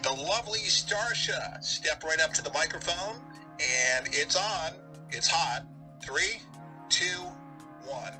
the lovely Starsha. Step right up to the microphone, and it's on. It's hot. 3, 2, 1.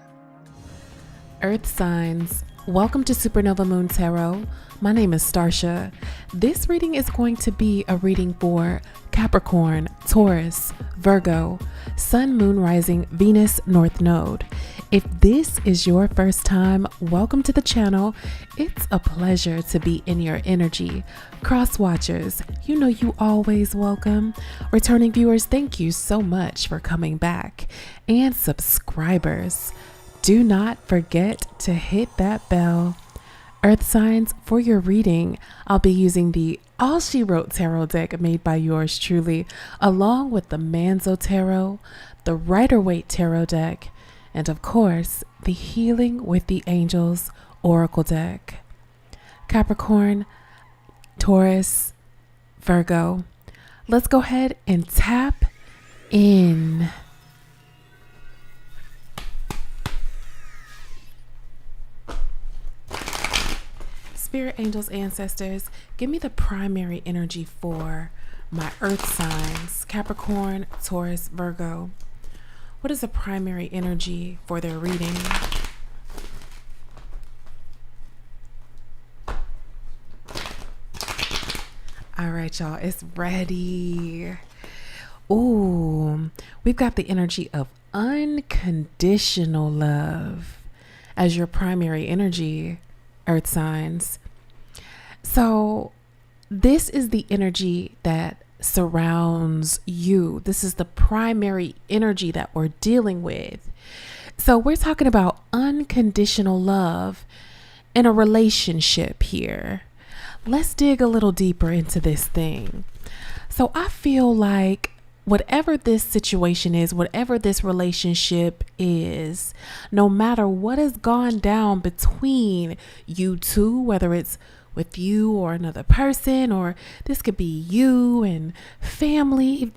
Earth signs, welcome to Supernova Moon Tarot. My name is Starsha. This reading is going to be a reading for Capricorn, Taurus, Virgo, Sun, Moon, Rising, Venus, North Node. If this is your first time, welcome to the channel. It's a pleasure to be in your energy. Cross watchers, you know you always welcome. Returning viewers, thank you so much for coming back. And subscribers, do not forget to hit that bell. Earth signs, for your reading, I'll be using the All She Wrote Tarot deck made by yours truly, along with the Manzo Tarot, the Rider-Waite Tarot deck, and of course, the Healing with the Angels Oracle deck. Capricorn, Taurus, Virgo, let's go ahead and tap in. Spirit, angels, ancestors, give me the primary energy for my earth signs, Capricorn, Taurus, Virgo. What is the primary energy for their reading? All right, y'all, it's ready. Ooh, we've got the energy of unconditional love as your primary energy, earth signs. So this is the energy that surrounds you. This is the primary energy that we're dealing with. So we're talking about unconditional love in a relationship here. Let's dig a little deeper into this thing. So I feel like whatever this situation is, whatever this relationship is, no matter what has gone down between you two, whether it's with you or another person, or this could be you and family,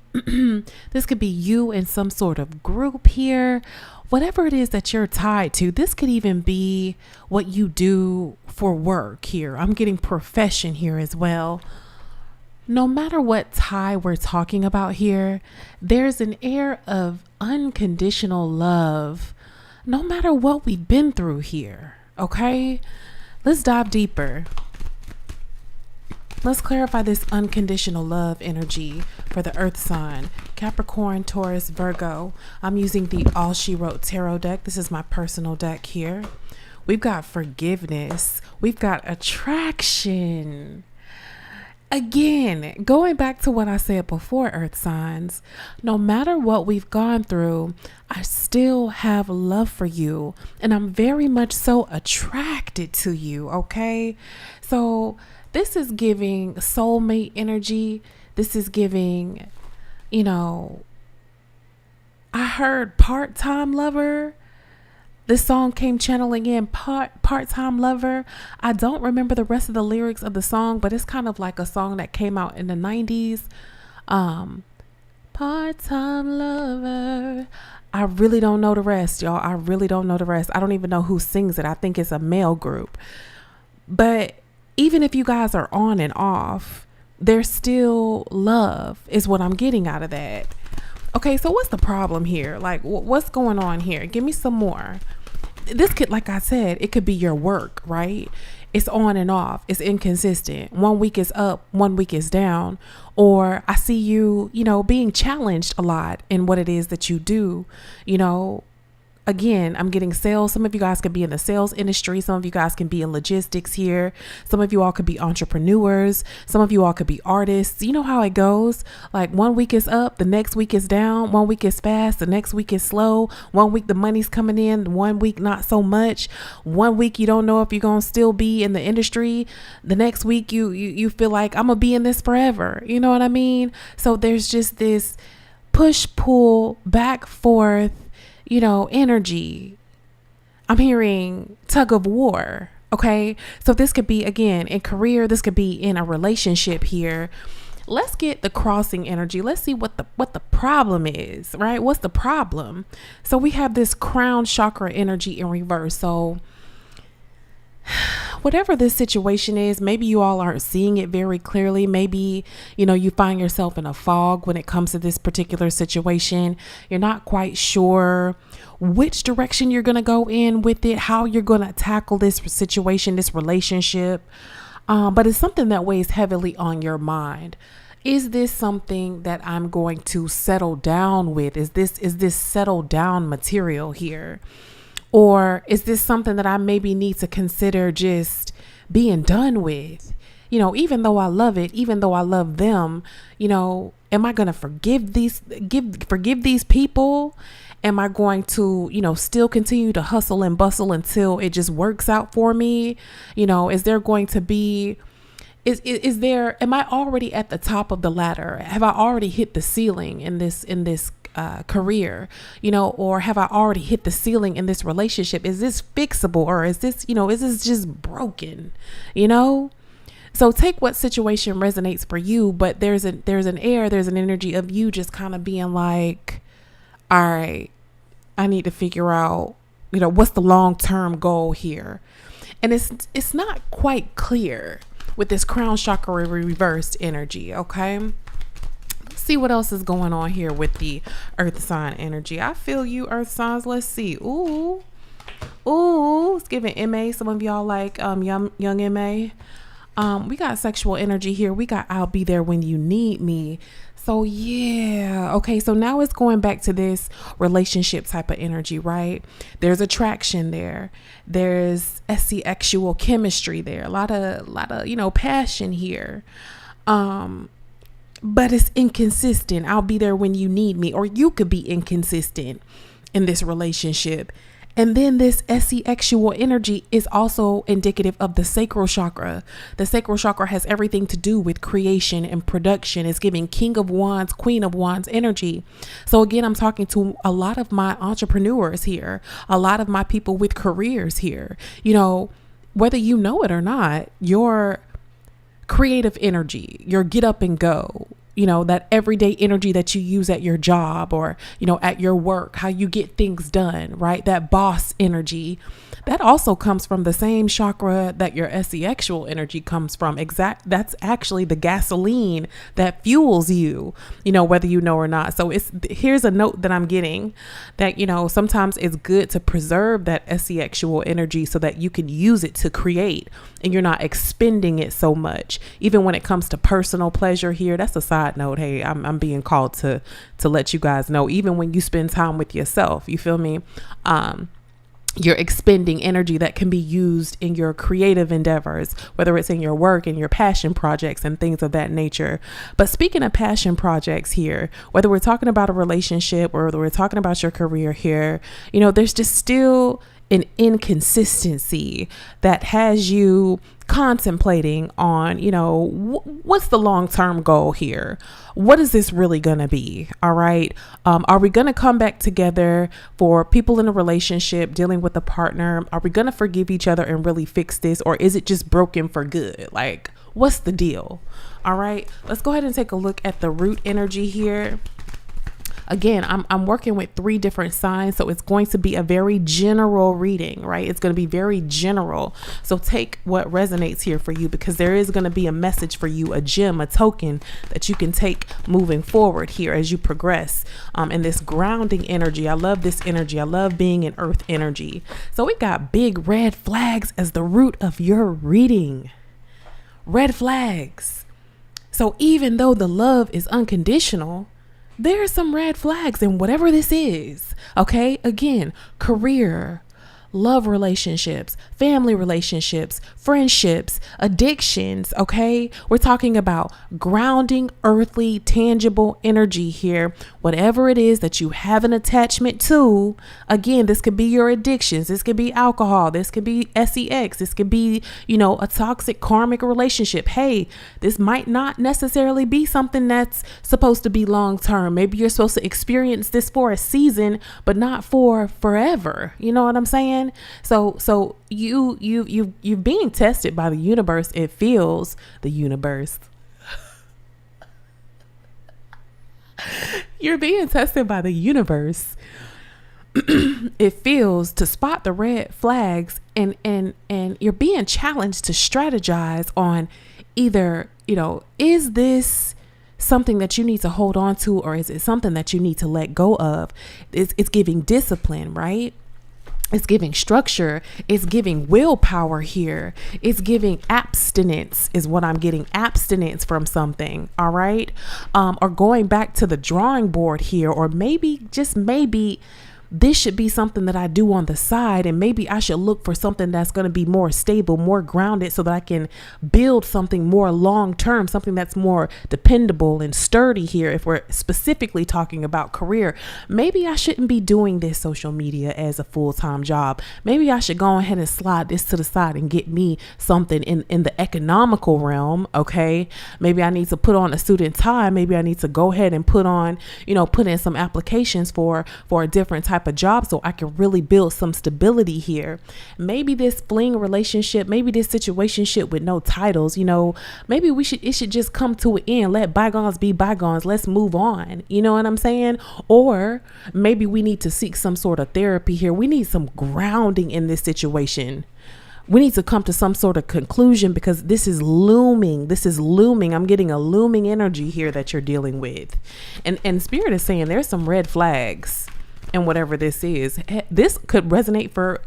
this could be you and some sort of group here, whatever it is that you're tied to, this could even be what you do for work here. I'm getting profession here as well. No matter what tie we're talking about here, there's an air of unconditional love, no matter what we've been through here. Okay, let's dive deeper. Let's clarify this unconditional love energy for the earth sign, Capricorn, Taurus, Virgo. I'm using the All She Wrote Tarot deck. This is my personal deck here. We've got forgiveness. We've got attraction. Again, going back to what I said before, earth signs, no matter what we've gone through, I still have love for you, and I'm very much so attracted to you, okay? So this is giving soulmate energy. This is giving, I heard part-time lover. This song came channeling in part-time lover. I don't remember the rest of the lyrics of the song, but it's kind of like a song that came out in the 90s. Part-time lover. I really don't know the rest, y'all. I really don't know the rest. I don't even know who sings it. I think it's a male group. But even if you guys are on and off, there's still love is what I'm getting out of that. Okay, so what's the problem here? Like, what's going on here? Give me some more. This could, like I said, it could be your work, right? It's on and off. It's inconsistent. 1 week is up, 1 week is down. Or I see you, being challenged a lot in what it is that you do, Again, I'm getting sales. Some of you guys could be in the sales industry. Some of you guys can be in logistics here. Some of you all could be entrepreneurs. Some of you all could be artists. You know how it goes. Like 1 week is up, the next week is down. 1 week is fast, the next week is slow. 1 week the money's coming in, 1 week not so much. 1 week you don't know if you're going to still be in the industry. The next week you feel like I'm going to be in this forever. You know what I mean? So there's just this push, pull, back, forth, energy. I'm hearing tug of war. Okay. So this could be, again, in career. This could be in a relationship here. Let's get the crossing energy. Let's see what the problem is, right? What's the problem? So we have this crown chakra energy in reverse. So whatever this situation is, maybe you all aren't seeing it very clearly. Maybe, you find yourself in a fog when it comes to this particular situation. You're not quite sure which direction you're going to go in with it, how you're going to tackle this situation, this relationship. But it's something that weighs heavily on your mind. Is this something that I'm going to settle down with? Is this settled down material here? Or is this something that I maybe need to consider just being done with? Even though I love it, even though I love them, am I going to forgive these people? Am I going to, still continue to hustle and bustle until it just works out for me? Is there going to be, am I already at the top of the ladder? Have I already hit the ceiling in this career, or have I already hit the ceiling in this relationship? Is this fixable, or is this just broken? So take what situation resonates for you, but there's an energy of you just kind of being like, all right, I need to figure out, what's the long-term goal here? And it's not quite clear with this crown chakra reversed energy. Okay. Let's see what else is going on here with the earth sign energy. I feel you, earth signs. Let's see. Ooh, it's giving MA. Some of y'all like, young MA. We got sexual energy here. We got, I'll be there when you need me. So yeah. Okay. So now it's going back to this relationship type of energy, right? There's attraction there. There's sexual chemistry there. A lot of, passion here. But it's inconsistent. I'll be there when you need me, or you could be inconsistent in this relationship. And then this sexual energy is also indicative of the sacral chakra. The sacral chakra has everything to do with creation and production. It's giving King of Wands, Queen of Wands energy. So again, I'm talking to a lot of my entrepreneurs here, a lot of my people with careers here. Whether you know it or not, your creative energy, your get up and go, that everyday energy that you use at your job or, at your work, how you get things done, right? That boss energy, that also comes from the same chakra that your sexual energy comes from. That's actually the gasoline that fuels you, whether you know or not. So here's a note that I'm getting that, sometimes it's good to preserve that sexual energy so that you can use it to create and you're not expending it so much. Even when it comes to personal pleasure here, that's a side note. Hey, I'm being called to let you guys know, even when you spend time with yourself, you feel me? You're expending energy that can be used in your creative endeavors, whether it's in your work and your passion projects and things of that nature. But speaking of passion projects here, whether we're talking about a relationship or whether we're talking about your career here, there's just still an inconsistency that has you contemplating on, what's the long-term goal here? What is this really going to be? All right. Are we going to come back together for people in a relationship dealing with a partner? Are we going to forgive each other and really fix this? Or is it just broken for good? Like, what's the deal? All right. Let's go ahead and take a look at the root energy here. Again, I'm working with 3 different signs, so it's going to be a very general reading, right? It's going to be very general. So take what resonates here for you, because there is going to be a message for you, a gem, a token that you can take moving forward here as you progress in this grounding energy. I love this energy. I love being in earth energy. So we got big red flags as the root of your reading. Red flags. So even though the love is unconditional, there are some red flags in whatever this is. Okay. Again, career, love relationships, family relationships, friendships, addictions. Okay. We're talking about grounding, earthly, tangible energy here. Whatever it is that you have an attachment to, again, this could be your addictions. This could be alcohol. This could be sex. This could be, a toxic karmic relationship. Hey, this might not necessarily be something that's supposed to be long term. Maybe you're supposed to experience this for a season, but not for forever. You know what I'm saying? So you're being tested by the universe. It feels the universe. You're being tested by the universe it feels to spot the red flags, and you're being challenged to strategize on either, is this something that you need to hold on to, or is it something that you need to let go of? It's giving discipline, right? It's giving structure. It's giving willpower here. It's giving abstinence is what I'm getting. Abstinence from something. All right. Or going back to the drawing board here, or maybe, just maybe, this should be something that I do on the side, and maybe I should look for something that's going to be more stable, more grounded, so that I can build something more long-term, something that's more dependable and sturdy here. If we're specifically talking about career, maybe I shouldn't be doing this social media as a full-time job. Maybe I should go ahead and slide this to the side and get me something in the economical realm. Okay. Maybe I need to put on a suit and tie. Maybe I need to go ahead and put in some applications for a different type of job, so I can really build some stability here. Maybe this fling relationship, maybe this situationship with no titles, maybe it should just come to an end. Let bygones be bygones. Let's move on. You know what I'm saying? Or maybe we need to seek some sort of therapy here. We need some grounding in this situation. We need to come to some sort of conclusion, because this is looming. I'm getting a looming energy here that you're dealing with. And Spirit is saying there's some red flags. And whatever this is, this could resonate for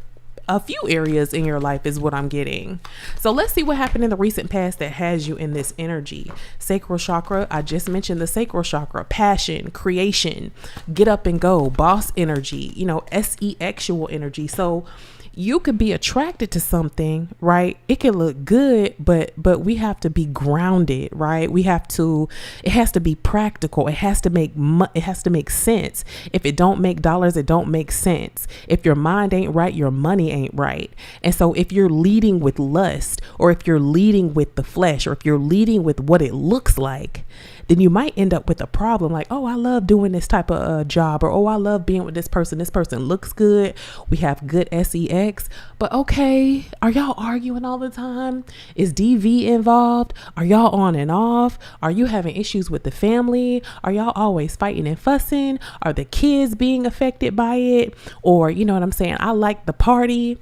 a few areas in your life is what I'm getting. So let's see what happened in the recent past that has you in this energy. Sacral chakra. I just mentioned the sacral chakra, passion, creation, get up and go, boss energy, SEXual energy. So you could be attracted to something, right? It can look good, but we have to be grounded, right? it has to be practical. It has to make sense. If it don't make dollars, it don't make sense. If your mind ain't right, your money ain't right. And so if you're leading with lust, or if you're leading with the flesh, or if you're leading with what it looks like, then you might end up with a problem like, oh, I love doing this type of job, or, oh, I love being with this person. This person looks good. We have good SEX, but okay, are y'all arguing all the time? Is DV involved? Are y'all on and off? Are you having issues with the family? Are y'all always fighting and fussing? Are the kids being affected by it? Or, you know what I'm saying? I like the party.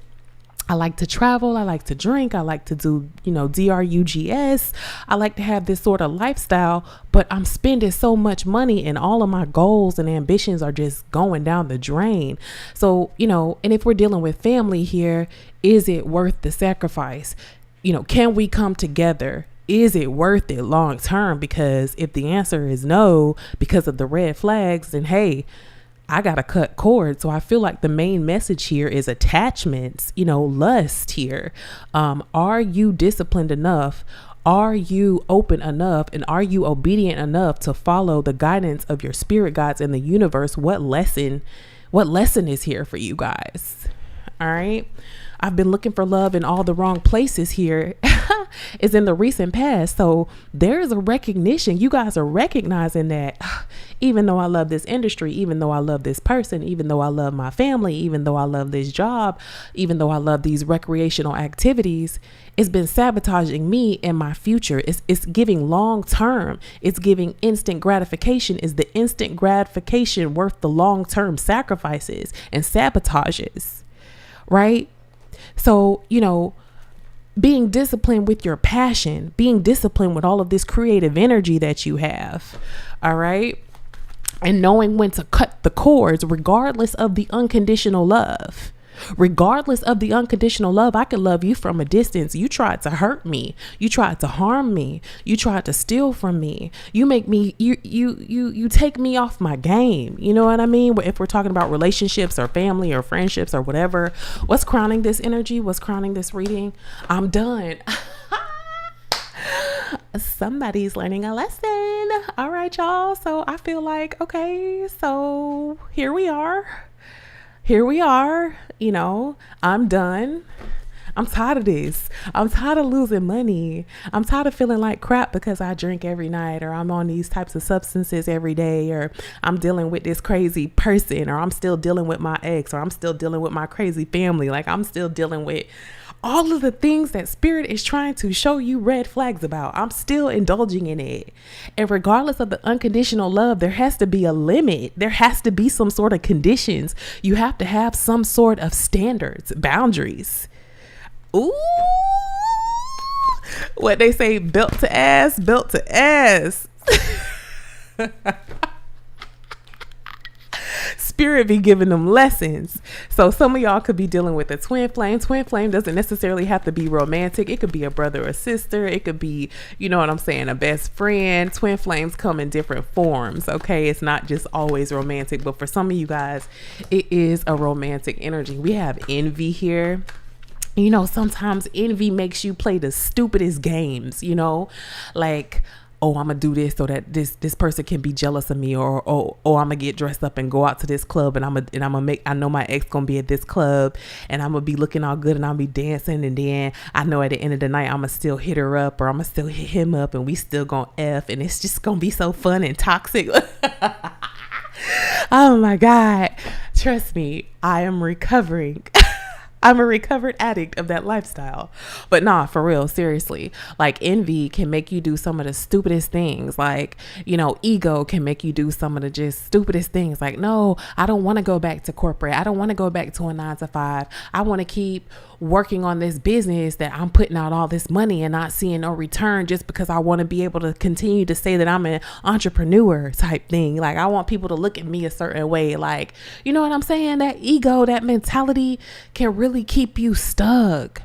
I like to travel. I like to drink. I like to do, drugs. I like to have this sort of lifestyle, but I'm spending so much money, and all of my goals and ambitions are just going down the drain. So, and if we're dealing with family here, is it worth the sacrifice? Can we come together? Is it worth it long term? Because if the answer is no, because of the red flags, then hey, I got to cut cords. So I feel like the main message here is attachments, lust here. Are you disciplined enough? Are you open enough? And are you obedient enough to follow the guidance of your spirit guides in the universe? What lesson is here for you guys? All right. I've been looking for love in all the wrong places here. Is in the recent past. So there's a recognition. You guys are recognizing that even though I love this industry, even though I love this person, even though I love my family, even though I love this job, even though I love these recreational activities, it's been sabotaging me and my future. It's giving long term. It's giving instant gratification. Is the instant gratification worth the long term sacrifices and sabotages? Right? So, being disciplined with your passion, being disciplined with all of this creative energy that you have. All right. And knowing when to cut the cords, regardless of the unconditional love. Regardless of the unconditional love, I could love you from a distance. You tried to hurt me. You tried to harm me. You tried to steal from me. You make me, you take me off my game. You know what I mean? If we're talking about relationships or family or friendships or whatever, what's crowning this energy? What's crowning this reading? I'm done. Somebody's learning a lesson. All right, y'all. So I feel like, okay, so here we are. I'm done. I'm tired of this. I'm tired of losing money. I'm tired of feeling like crap because I drink every night, or I'm on these types of substances every day, or I'm dealing with this crazy person, or I'm still dealing with my ex, or I'm still dealing with my crazy family. Like I'm still dealing with All of the things that spirit is trying to show you red flags about, I'm still indulging in it. And regardless of the unconditional love, there has to be a limit. There has to be some sort of conditions. You have to have some sort of standards, boundaries. Ooh, what they say, belt to ass, belt to ass. Spirit be giving them lessons. So some of y'all could be dealing with a twin flame. Twin flame doesn't necessarily have to be romantic. It could be a brother or sister. It could be, you know what I'm saying, a best friend. Twin flames come in different forms. Okay, it's not just always romantic, but for some of you guys, it is a romantic energy. We have envy here. You know, sometimes envy makes you play the stupidest games, you know, like, oh, I'm gonna do this so that this person can be jealous of me, or I'm gonna get dressed up and go out to this club, and I'm gonna make, I know my ex gonna be at this club, and I'm gonna be looking all good, and I'll be dancing, and then I know at the end of the night I'm gonna still hit her up, or I'm gonna still hit him up, and we still gonna F, and it's just gonna be so fun and toxic. Oh my God, trust me, I am recovering. I'm a recovered addict of that lifestyle. But nah, for real, seriously, like envy can make you do some of the stupidest things. Like, you know, ego can make you do some of the just stupidest things. Like, no, I don't want to go back to corporate. I don't want to go back to a 9-to-5. I want to keep working on this business that I'm putting out all this money and not seeing no return, just because I want to be able to continue to say that I'm an entrepreneur type thing. Like, I want people to look at me a certain way. Like, you know what I'm saying? That ego, that mentality can really keep you stuck.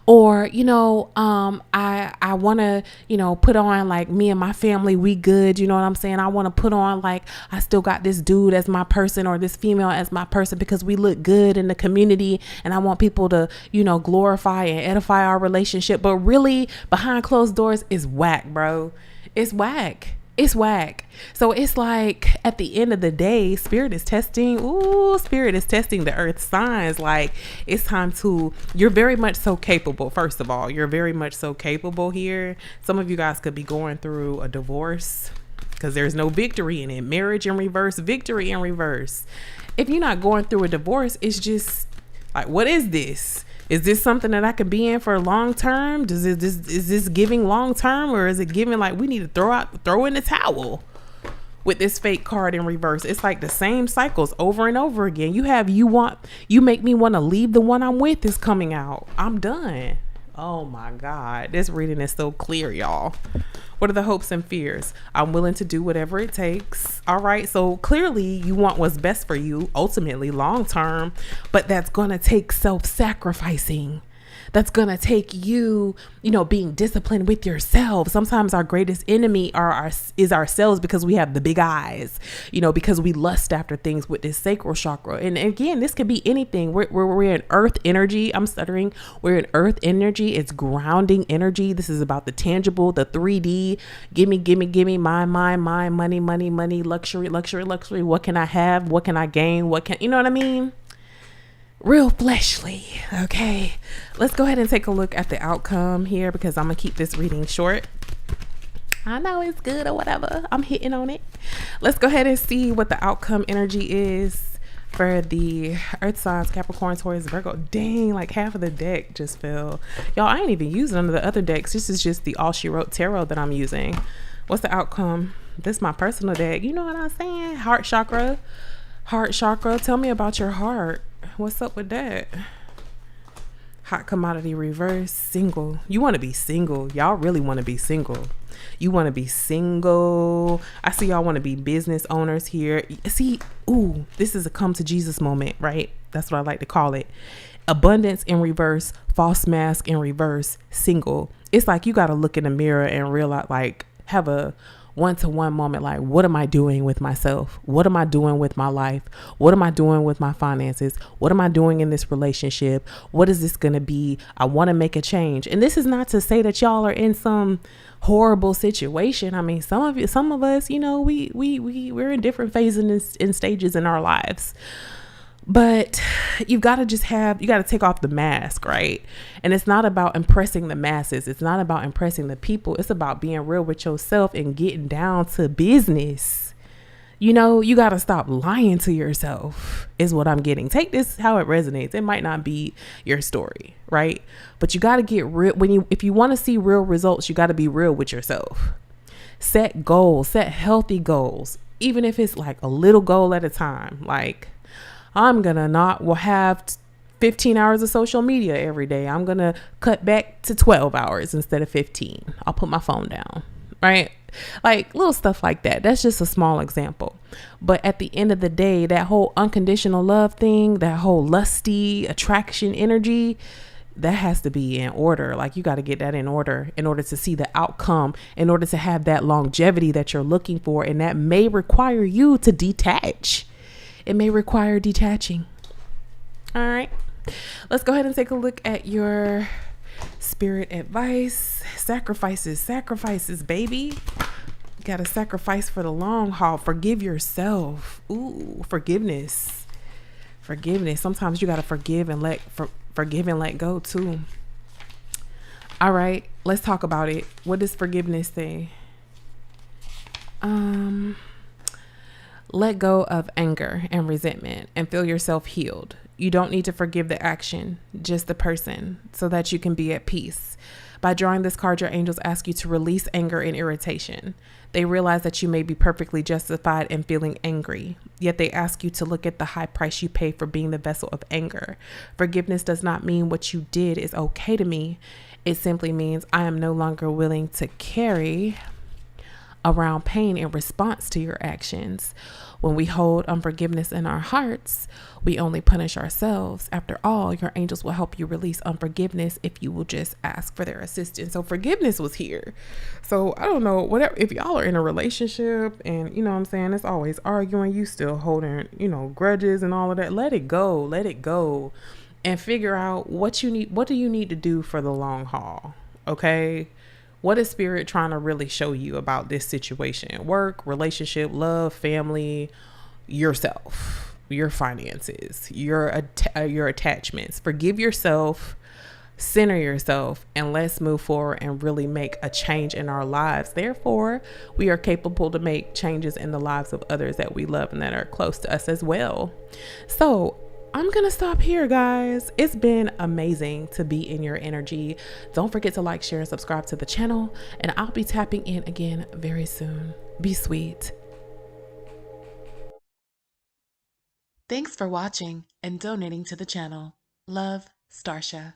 Or, you know, I want to, you know, put on like me and my family, we good. You know what I'm saying? I want to put on like I still got this dude as my person, or this female as my person, because we look good in the community, and I want people to, you know, glorify and edify our relationship. But really, behind closed doors is whack, bro. It's whack. It's whack. So it's like, at the end of the day, spirit is testing the earth signs. Like, it's time to, you're very much so capable. First of all, you're very much so capable here. Some of you guys could be going through a divorce because there's no victory in it. Marriage in reverse, victory in reverse. If you're not going through a divorce, it's just like, what is this? Is this something that I could be in for long term? Is this giving long term, or is it giving like we need to throw in the towel with this fake card in reverse? It's like the same cycles over and over again. You make me want to leave the one I'm with is coming out. I'm done. Oh my God. This reading is so clear, y'all. What are the hopes and fears? I'm willing to do whatever it takes. All right. So clearly you want what's best for you, ultimately long term, but that's going to take self-sacrificing. That's going to take you, you know, being disciplined with yourself. Sometimes our greatest enemy is ourselves, because we have the big eyes, you know, because we lust after things with this sacral chakra. And again, this could be anything. We're in earth energy. I'm stuttering. We're in earth energy. It's grounding energy. This is about the tangible, the 3D. Gimme, mine, money, luxury. What can I have? What can I gain? You know what I mean? Real fleshly. Okay, let's go ahead and take a look at the outcome here, because I'm gonna keep this reading short. I know it's good or whatever, I'm hitting on it. Let's go ahead and see what the outcome energy is for the earth signs, Capricorn, Taurus, Virgo. Dang, like half of the deck just fell. Y'all, I ain't even using none of the other decks. This is just the All She Wrote tarot that I'm using. What's the outcome? This is my personal deck. You know what I'm saying? Heart chakra. Tell me about your heart. What's up with that? Hot commodity reverse, single. You want to be single. Y'all really want to be single. You want to be single. I see y'all want to be business owners here. See, ooh, this is a come to Jesus moment, right? That's what I like to call it. Abundance in reverse, false mask in reverse, single. It's like you got to look in the mirror and realize, like, have a one-to-one moment. Like, what am I doing with myself? What am I doing with my life? What am I doing with my finances? What am I doing in this relationship? What is this going to be? I want to make a change. And this is not to say that y'all are in some horrible situation. I mean, some of us, you know, we're in different phases and stages in our lives. But you got to take off the mask, right? And it's not about impressing the masses. It's not about impressing the people. It's about being real with yourself and getting down to business. You know, you got to stop lying to yourself, is what I'm getting. Take this how it resonates. It might not be your story, right? But you got to get real. If you want to see real results, you got to be real with yourself. Set goals, set healthy goals, even if it's like a little goal at a time. Like, I'm going to not will have 15 hours of social media every day. I'm going to cut back to 12 hours instead of 15. I'll put my phone down, right? Like little stuff like that. That's just a small example. But at the end of the day, that whole unconditional love thing, that whole lusty attraction energy, that has to be in order. Like you got to get that in order to see the outcome, in order to have that longevity that you're looking for. And that may require you to detach. It may require detaching. All right. Let's go ahead and take a look at your spirit advice. Sacrifices, baby. You got to sacrifice for the long haul. Forgive yourself. Ooh, forgiveness. Sometimes you got to forgive and let go too. All right, let's talk about it. What does forgiveness say? Let go of anger and resentment and feel yourself healed. You don't need to forgive the action, just the person, so that you can be at peace. By drawing this card, your angels ask you to release anger and irritation. They realize that you may be perfectly justified in feeling angry, yet they ask you to look at the high price you pay for being the vessel of anger. Forgiveness does not mean what you did is okay to me. It simply means I am no longer willing to carry around pain in response to your actions. When we hold unforgiveness in our hearts, we only punish ourselves. After all, your angels will help you release unforgiveness if you will just ask for their assistance. So forgiveness was here. So I don't know, whatever, if y'all are in a relationship and you know what I'm saying, it's always arguing, you still holding, grudges and all of that. Let it go and figure out what you need. What do you need to do for the long haul? Okay. What is spirit trying to really show you about this situation? Work, relationship, love, family, yourself, your finances, your attachments. Forgive yourself, center yourself, and let's move forward and really make a change in our lives. Therefore, we are capable to make changes in the lives of others that we love and that are close to us as well. So I'm going to stop here, guys. It's been amazing to be in your energy. Don't forget to like, share, and subscribe to the channel. And I'll be tapping in again very soon. Be sweet. Thanks for watching and donating to the channel. Love, Starsha.